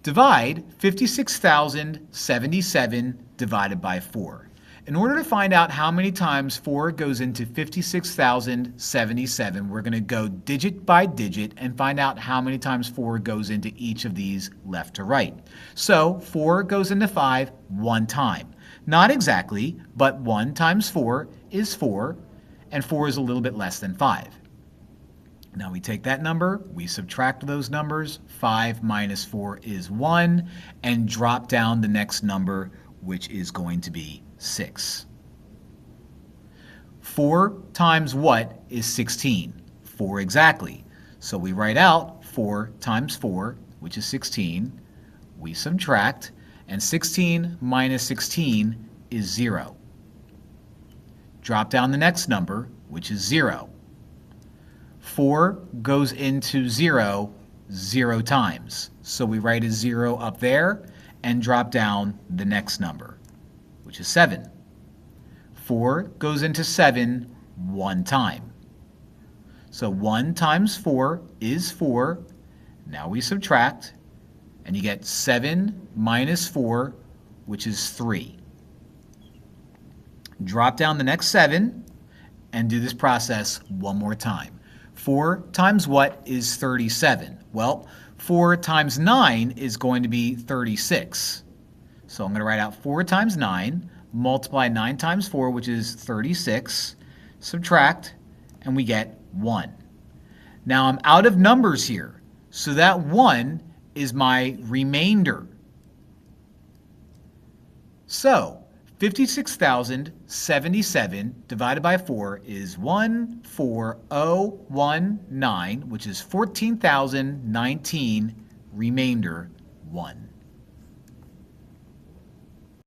Divide 56,077 divided by 4. In order to find out how many times 4 goes into 56,077, we're going to go digit by digit and find out how many times 4 goes into each of these left to right. So 4 goes into 5 one time. Not exactly, but 1 times 4 is 4, and 4 is a little bit less than 5. Now we take that number, we subtract those numbers, 5 minus 4 is 1, and drop down the next number, which is going to be 6. 4 times what is 16? 4 exactly. So we write out 4 times 4, which is 16. We subtract, and 16 minus 16 is 0. Drop down the next number, which is 0. 4 goes into 0 0 times. So we write a 0 up there and drop down the next number, which is 7. 4 goes into 7 one time. So 1 times 4 is 4. Now we subtract, and you get 7 minus 4, which is 3. Drop down the next 7 and do this process one more time. 4 times what is 37? Well, 4 times 9 is going to be 36. So I'm going to write out 4 times 9, multiply 9 times 4, which is 36, subtract, and we get 1. Now I'm out of numbers here, so that 1 is my remainder. So 56,077 divided by 4 is 14019, which is 14,019, remainder 1.